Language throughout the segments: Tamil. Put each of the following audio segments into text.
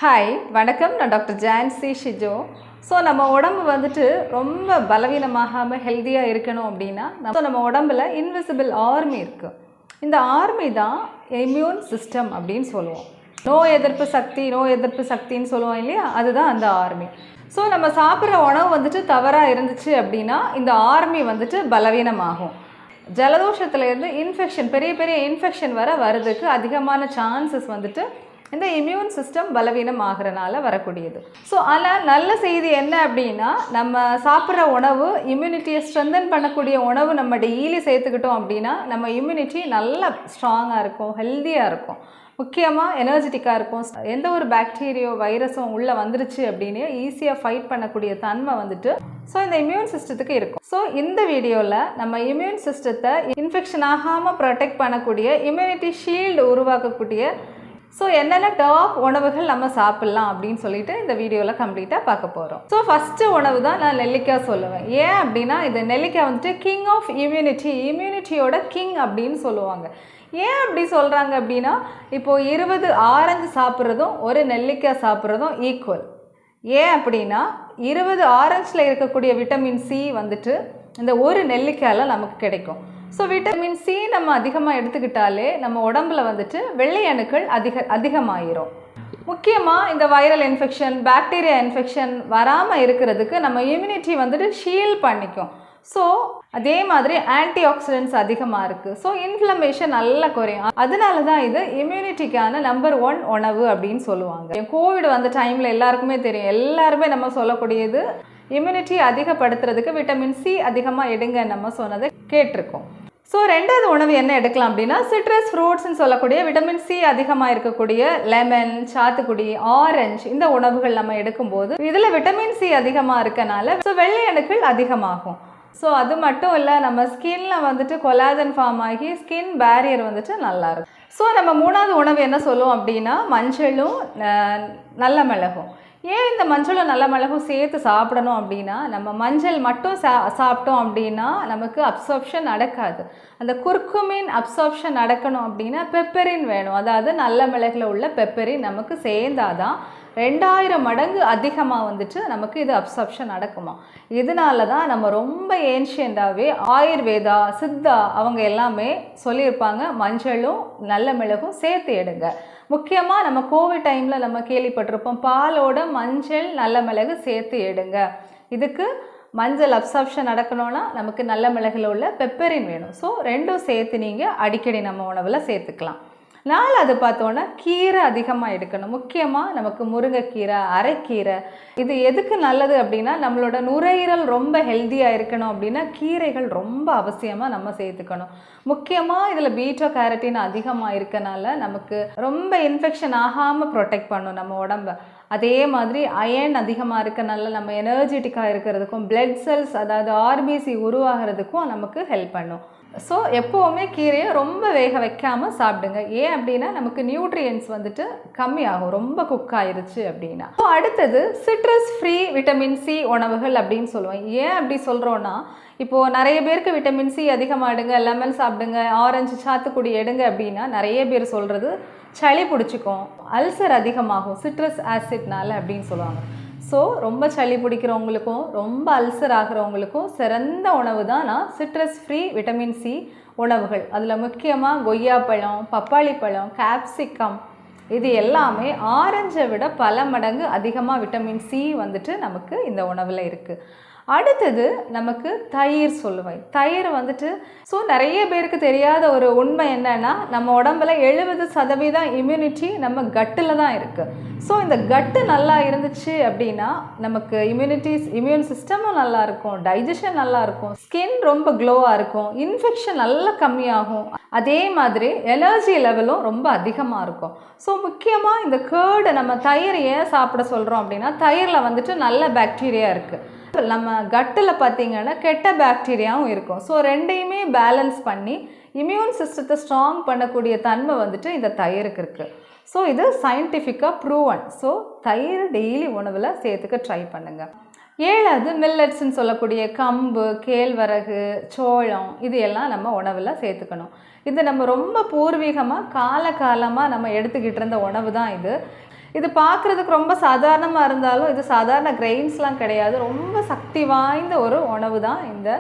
ஹாய் வணக்கம். நான் டாக்டர் ஜான்சி ஷிஜோ. ஸோ நம்ம உடம்பு வந்துட்டு ரொம்ப பலவீனமாகாமல் ஹெல்த்தியாக இருக்கணும் அப்படின்னா நம்ம உடம்புல இன்விசிபிள் ஆர்மி இருக்குது. இந்த ஆர்மி தான் இம்யூன் சிஸ்டம் அப்படின்னு சொல்லுவோம். நோய் எதிர்ப்பு சக்தின்னு சொல்லுவோம் இல்லையா, அதுதான் அந்த ஆர்மி. ஸோ நம்ம சாப்பிட்ற உணவு வந்துட்டு தவறாக இருந்துச்சு அப்படின்னா இந்த ஆர்மி வந்துட்டு பலவீனமாகும். ஜலதோஷத்துலேருந்து இன்ஃபெக்ஷன், பெரிய பெரிய இன்ஃபெக்ஷன் வருதுக்கு அதிகமான சான்சஸ் வந்துட்டு இந்த இம்யூன் சிஸ்டம் பலவீனம் ஆகிறனால வரக்கூடியது. ஸோ ஆனால் நல்ல செய்தி என்ன அப்படின்னா, நம்ம சாப்பிட்ற உணவு இம்யூனிட்டியை ஸ்ட்ரென்தன் பண்ணக்கூடிய உணவு நம்ம டெய்லி சேர்த்துக்கிட்டோம் அப்படின்னா நம்ம இம்யூனிட்டி நல்லா ஸ்ட்ராங்காக இருக்கும், ஹெல்த்தியாக இருக்கும், முக்கியமாக எனர்ஜெட்டிக்காக இருக்கும். எந்த ஒரு பாக்டீரியோ வைரஸும் உள்ளே வந்துருச்சு அப்படின்னு ஈஸியாக ஃபைட் பண்ணக்கூடிய தன்மை வந்துட்டு இந்த இம்யூன் சிஸ்டத்துக்கு இருக்கும். ஸோ இந்த வீடியோவில் நம்ம இம்யூன் சிஸ்டத்தை இன்ஃபெக்ஷன் ஆகாமல் ப்ரொடெக்ட் பண்ணக்கூடிய இம்யூனிட்டி ஷீல்டு உருவாக்கக்கூடிய என்னென்ன டாப் உணவுகள் நம்ம சாப்பிட்லாம் அப்படின்னு சொல்லிட்டு இந்த வீடியோவில் கம்ப்ளீட்டாக பார்க்க போகிறோம். ஸோ ஃபஸ்ட்டு உணவு தான் நான் நெல்லிக்காய் சொல்லுவேன். ஏன் அப்படின்னா இது நெல்லிக்காய் வந்துட்டு கிங் ஆஃப் இம்யூனிட்டியோட கிங் அப்படின்னு சொல்லுவாங்க. ஏன் அப்படி சொல்கிறாங்க அப்படின்னா, இப்போது 20 ஆரஞ்சு சாப்பிட்றதும் ஒரு நெல்லிக்காய் சாப்பிட்றதும் ஈக்குவல். ஏன் அப்படின்னா 20 ஆரஞ்சில் இருக்கக்கூடிய விட்டமின் சி வந்துட்டு இந்த ஒரு நெல்லிக்காயில் நமக்கு கிடைக்கும். ஸோ விட்டமின் சி நம்ம அதிகமாக எடுத்துக்கிட்டாலே நம்ம உடம்புல வந்துட்டு வெள்ளை அணுக்கள் அதிகமாயிரும். முக்கியமாக இந்த வைரல் இன்ஃபெக்ஷன், பாக்டீரியா இன்ஃபெக்ஷன் வராமல் இருக்கிறதுக்கு நம்ம இம்யூனிட்டி வந்துட்டு ஷீல்ட் பண்ணிக்கும். ஸோ அதே மாதிரி ஆன்டி ஆக்சிடென்ட்ஸ் அதிகமாக இருக்குது. ஸோ இன்ஃப்ளமேஷன் நல்லா குறையும். அதனால தான் இது இம்யூனிட்டிக்கான நம்பர் 1 உணவு அப்படின்னு சொல்லுவாங்க. கோவிட் வந்த டைமில் எல்லாருக்குமே தெரியும், எல்லாருமே நம்ம சொல்லக்கூடியது இம்யூனிட்டி அதிகப்படுத்துறதுக்கு விட்டமின் சி அதிகமாக எடுங்க நம்ம சொன்னதை கேட்டிருக்கோம். ஸோ ரெண்டாவது உணவு என்ன எடுக்கலாம் அப்படின்னா, சிட்ரஸ் ஃப்ரூட்ஸ்ன்னு சொல்லக்கூடிய விட்டமின் சி அதிகமாக இருக்கக்கூடிய லெமன், சாத்துக்குடி, ஆரஞ்சு இந்த உணவுகள் நம்ம எடுக்கும்போது இதில் விட்டமின் சி அதிகமாக இருக்கனால வெள்ளை அணுக்கள் அதிகமாகும். ஸோ அது மட்டும் இல்லை, நம்ம ஸ்கின்ல வந்துட்டு கொலாஜன் ஃபார்ம் ஆகி ஸ்கின் பேரியர் வந்துட்டு நல்லாயிருக்கும். ஸோ நம்ம மூணாவது உணவு என்ன சொல்லுவோம் அப்படின்னா, மஞ்சளும் நல்ல மிளகும். ஏன் இந்த மஞ்சளும் நல்ல மிளகும் சேர்த்து சாப்பிடணும் அப்படின்னா, நம்ம மஞ்சள் மட்டும் சாப்பிட்டோம் அப்படின்னா நமக்கு அப்சார்ப்ஷன் நடக்காது. அந்த குர்குமின் அப்சார்ப்ஷன் நடக்கணும் அப்படின்னா பெப்பரின் வேணும். அதாவது நல்ல மிளகுல உள்ள பெப்பரின் நமக்கு சேர்ந்தாதான் 2000 மடங்கு அதிகமாக வந்துட்டு நமக்கு இது அப்சார்ப்ஷன் நடக்குமா. இதனால தான் நம்ம ரொம்ப ஏன்ஷியண்டாகவே ஆயுர்வேதா, சித்தா அவங்க எல்லாமே சொல்லியிருப்பாங்க, மஞ்சளும் நல்ல மிளகும் சேர்த்து எடுங்க. முக்கியமாக நம்ம கோவிட் டைமில் நம்ம கேள்விப்பட்டிருப்போம், பாலோட மஞ்சள் நல்ல மிளகு சேர்த்து எடுங்க. இதுக்கு மஞ்சள் அப்சார்ப்ஷன் நடக்கணும்னா நமக்கு நல்ல மிளகுல உள்ள பெப்பரின் வேணும். ஸோ ரெண்டும் சேர்த்து நீங்கள் அடிக்கடி நம்ம உணவில் சேர்த்துக்கலாம். நாலாவது பார்த்தோன்னா கீரை அதிகமாக எடுக்கணும். முக்கியமாக நமக்கு முருங்கைக்கீரை, அரைக்கீரை இது எதுக்கு நல்லது அப்படின்னா, நம்மளோட நுரையீரல் ரொம்ப ஹெல்த்தியாக இருக்கணும் அப்படின்னா கீரைகள் ரொம்ப அவசியமாக நம்ம சேர்த்துக்கணும். முக்கியமாக இதில் பீட்டா கேரட்டின் அதிகமாக இருக்கனால நமக்கு ரொம்ப இன்ஃபெக்ஷன் ஆகாமல் ப்ரொடெக்ட் பண்ணும் நம்ம உடம்பை. அதே மாதிரி அயன் அதிகமாக இருக்கனால நம்ம எனர்ஜெட்டிக்காக இருக்கிறதுக்கும் பிளட் செல்ஸ் அதாவது ஆர்பிசி உருவாகிறதுக்கும் நமக்கு ஹெல்ப் பண்ணும். ஸோ எப்போவுமே கீரையை ரொம்ப வேக வைக்காமல் சாப்பிடுங்க. ஏன் அப்படின்னா நமக்கு நியூட்ரியன்ஸ் வந்துட்டு கம்மியாகும் ரொம்ப குக் ஆயிருச்சு அப்படின்னா. ஸோ அடுத்தது சிட்ரஸ் ஃப்ரீ விட்டமின் சி உணவுகள் அப்படின்னு சொல்லுவோம். ஏன் அப்படி சொல்கிறோன்னா, இப்போது நிறைய பேருக்கு விட்டமின் சி அதிகமாக எடுங்க, லெமன் சாப்பிடுங்க, ஆரஞ்சு, சாத்துக்குடி எடுங்க அப்படின்னா நிறைய பேர் சொல்கிறது சளி பிடிச்சிக்கும், அல்சர் அதிகமாகும் சிட்ரஸ் ஆசிட்னால அப்படின்னு சொல்லுவாங்க. ஸோ ரொம்ப சளி பிடிக்கிறவங்களுக்கும் ரொம்ப அல்சர் ஆகிறவங்களுக்கும் சிறந்த உணவு தான் நான் சிட்ரஸ் ஃப்ரீ விட்டமின் சி உணவுகள். அதில் முக்கியமாக கொய்யாப்பழம், பப்பாளி பழம், கேப்சிகம் இது எல்லாமே ஆரஞ்சை விட பல மடங்கு அதிகமாக விட்டமின் சி வந்துட்டு நமக்கு இந்த உணவில் இருக்குது. அடுத்தது நமக்கு தயிர் சொல்லுவேன். தயிர் வந்துட்டு நிறைய பேருக்கு தெரியாத ஒரு உண்மை என்னன்னா, நம்ம உடம்புல 70% இம்யூனிட்டி நம்ம கட்டில் தான் இருக்குது. ஸோ இந்த கட்டு நல்லா இருந்துச்சு அப்படின்னா நமக்கு இம்யூன் சிஸ்டமும் நல்லா இருக்கும், டைஜஷன் நல்லா இருக்கும், ஸ்கின் ரொம்ப க்ளோவாக இருக்கும், இன்ஃபெக்ஷன் நல்லா கம்மியாகும், அதே மாதிரி எனர்ஜி லெவலும் ரொம்ப அதிகமாக இருக்கும். ஸோ முக்கியமாக இந்த கேர்டு நம்ம தயிர் ஏன் சாப்பிட சொல்கிறோம் அப்படின்னா, தயிரில் வந்துட்டு நல்ல பாக்டீரியா இருக்குது, நம்ம கட்டில் பார்த்திங்கன்னா கெட்ட பாக்டீரியாவும் இருக்கும். ஸோ ரெண்டையுமே பேலன்ஸ் பண்ணி இம்யூன் சிஸ்டத்தை ஸ்ட்ராங் பண்ணக்கூடிய தன்மை வந்துட்டு இந்த தயிருக்கு இருக்குது. ஸோ இது சயின்டிஃபிக்காக ப்ரூவன். ஸோ தயிர் டெய்லி உணவில் சேர்த்துக்க ட்ரை பண்ணுங்கள். ஏழாவது மில்லட்ஸ்ன்னு சொல்லக்கூடிய கம்பு, கேழ்வரகு, சோளம் இது எல்லாம் நம்ம உணவில் சேர்த்துக்கணும். இது நம்ம ரொம்ப பூர்வீகமாக காலகாலமாக நம்ம எடுத்துக்கிட்டு இருந்த உணவு தான் இது. இது பார்க்குறதுக்கு ரொம்ப சாதாரணமாக இருந்தாலும் இது சாதாரண கிரெயின்ஸ்லாம் கிடையாது. ரொம்ப சக்தி வாய்ந்த ஒரு உணவு தான் இந்த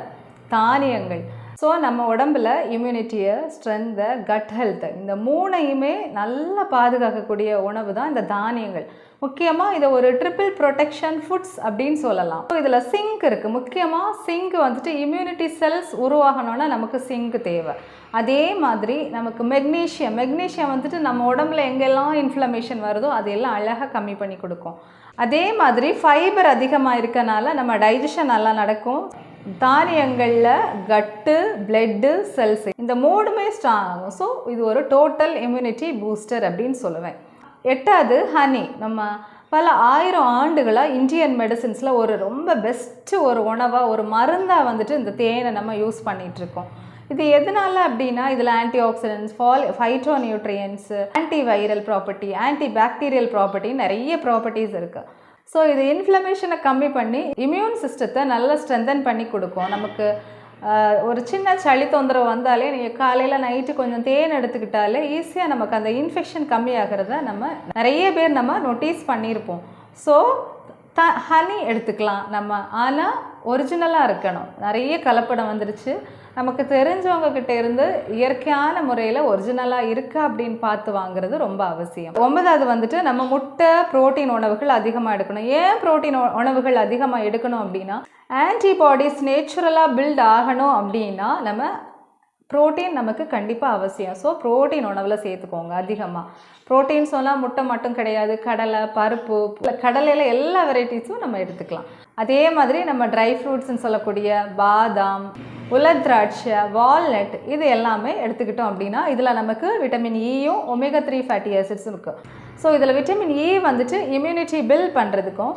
தானியங்கள். ஸோ நம்ம உடம்புல இம்யூனிட்டியை, ஸ்ட்ரென்த்தை, கட் ஹெல்த்தை இந்த 3ஐயுமே நல்லா பாதுகாக்கக்கூடிய உணவு தான் இந்த தானியங்கள். முக்கியமாக இதை ஒரு ட்ரிபிள் ப்ரொடெக்ஷன் ஃபுட்ஸ் அப்படின்னு சொல்லலாம். ஸோ இதில் சிங்க் இருக்குது. முக்கியமாக சிங்க் வந்துட்டு இம்யூனிட்டி செல்ஸ் உருவாகணும்னா நமக்கு சிங்க் தேவை. அதே மாதிரி நமக்கு மெக்னீஷியம் வந்துட்டு நம்ம உடம்புல எங்கெல்லாம் இன்ஃப்ளமேஷன் வருதோ அதையெல்லாம் அழகாக கம்மி பண்ணி கொடுக்கும். அதே மாதிரி ஃபைபர் அதிகமாக இருக்கனால நம்ம டைஜஷன் நல்லா நடக்கும். தானியங்களில் கட்டு, பிளட்டு, செல்ஸ் இந்த 3மே ஸ்ட்ராங் ஆகும். ஸோ இது ஒரு டோட்டல் இம்யூனிட்டி பூஸ்டர் அப்படின்னு சொல்லுவேன். 8வது ஹனி. நம்ம பல 1000 ஆண்டுகளாக இந்தியன் மெடிசின்ஸில் ஒரு ரொம்ப பெஸ்ட்டு ஒரு உணவாக, ஒரு மருந்தாக வந்துட்டு இந்த தேனை நம்ம யூஸ் பண்ணிகிட்ருக்கோம். இது எதனால அப்படின்னா இதில் anti oxidants, phyto nutrients, anti viral property, anti bacterial property, நிறைய ப்ராப்பர்ட்டிஸ் இருக்குது. ஸோ இது இன்ஃப்ளமேஷனை கம்மி பண்ணி இம்யூன் சிஸ்டத்தை நல்லா ஸ்ட்ரென்தன் பண்ணி கொடுக்கும். நமக்கு ஒரு சின்ன சளி தொந்தரவு வந்தாலே நீங்கள் காலையில் நைட்டு கொஞ்சம் தேன் எடுத்துக்கிட்டாலே ஈஸியாக நமக்கு அந்த இன்ஃபெக்ஷன் கம்மியாகிறத நம்ம நிறைய பேர் நம்ம நோட்டீஸ் பண்ணியிருப்போம். ஸோ ஹனி எடுத்துக்கலாம் நம்ம, ஆனால் ஒரிஜினலாக இருக்கணும். நிறைய கலப்படம் வந்துருச்சு. நமக்கு தெரிஞ்சவங்க கிட்ட இருந்து இயற்கையான முறையில் ஒரிஜினலாக இருக்கா அப்படின்னு பார்த்து வாங்குறது ரொம்ப அவசியம். 9வது வந்துட்டு நம்ம முட்டை, புரோட்டீன் உணவுகள் அதிகமாக எடுக்கணும். ஏன் புரோட்டீன் உணவுகள் அதிகமாக எடுக்கணும் அப்படின்னா ஆன்டிபாடிஸ் நேச்சுரலாக பில்ட் ஆகணும் அப்படின்னா நம்ம புரோட்டீன் நமக்கு கண்டிப்பாக அவசியம். ஸோ புரோட்டீன் உணவில் சேர்த்துக்கோங்க அதிகமாக. புரோட்டீன் சொன்னால் முட்டை மட்டும் கிடையாது, கடலை, பருப்பு, கடலையில் எல்லா வெரைட்டிஸும் நம்ம எடுத்துக்கலாம். அதே மாதிரி நம்ம ட்ரை ஃப்ரூட்ஸ்ன்னு சொல்லக்கூடிய பாதாம், உலர் திராட்சை, வால்நட் இது எல்லாமே எடுத்துக்கிட்டோம் அப்படின்னா இதில் நமக்கு விட்டமின் ஈயும் ஒமேகா 3 ஃபேட்டி ஆசிட்ஸும் இருக்குது. ஸோ இதில் விட்டமின் இ வந்துட்டு இம்யூனிட்டி பில்ட் பண்ணுறதுக்கும்,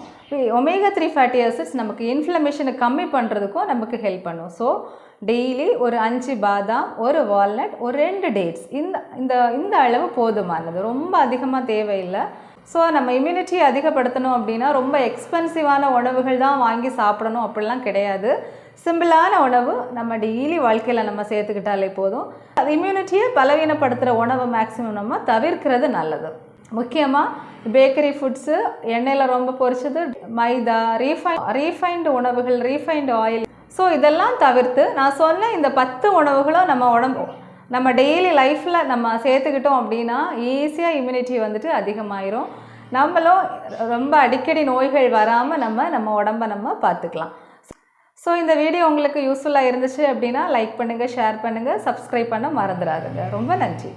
ஒமேகா 3 ஃபேட்டி ஆசிட்ஸ் நமக்கு இன்ஃப்ளமேஷனை கம்மி பண்ணுறதுக்கும் நமக்கு ஹெல்ப் பண்ணும். ஸோ டெய்லி ஒரு 5 பாதாம், ஒரு வால்நட், ஒரு 2 டேட்ஸ், இந்த அளவு போதுமானது, ரொம்ப அதிகமாக தேவையில்லை. ஸோ நம்ம இம்யூனிட்டியை அதிகப்படுத்தணும் அப்படின்னா ரொம்ப எக்ஸ்பென்சிவான உணவுகள் தான் வாங்கி சாப்பிடணும் அப்படிலாம் கிடையாது. சிம்பிளான உணவு நம்ம டெய்லி வாழ்க்கையில் நம்ம சேர்த்துக்கிட்டாலே போதும். அது இம்யூனிட்டியை பலவீனப்படுத்துகிற உணவை மேக்ஸிமம் நம்ம தவிர்க்கிறது நல்லது. முக்கியமாக பேக்கரி ஃபுட்ஸு, எண்ணெயில் ரொம்ப பொரிச்சது, மைதா, ரீஃபைன்டு உணவுகள், ரீஃபைன்டு ஆயில், ஸோ இதெல்லாம் தவிர்த்து நான் சொன்ன இந்த 10 உணவுகளும் நம்ம டெய்லி லைஃப்பில் நம்ம சேர்த்துக்கிட்டோம் அப்படின்னா ஈஸியாக இம்யூனிட்டி வந்துட்டு அதிகமாயிரும். நம்மளும் ரொம்ப அடிக்கடி நோய்கள் வராமல் நம்ம உடம்பை நம்ம பார்த்துக்கலாம். ஸோ இந்த வீடியோ உங்களுக்கு யூஸ்ஃபுல்லாக இருந்துச்சு அப்படின்னா லைக் பண்ணுங்கள், ஷேர் பண்ணுங்கள், சப்ஸ்கிரைப் பண்ண மறந்துடாதுங்க. ரொம்ப நன்றி.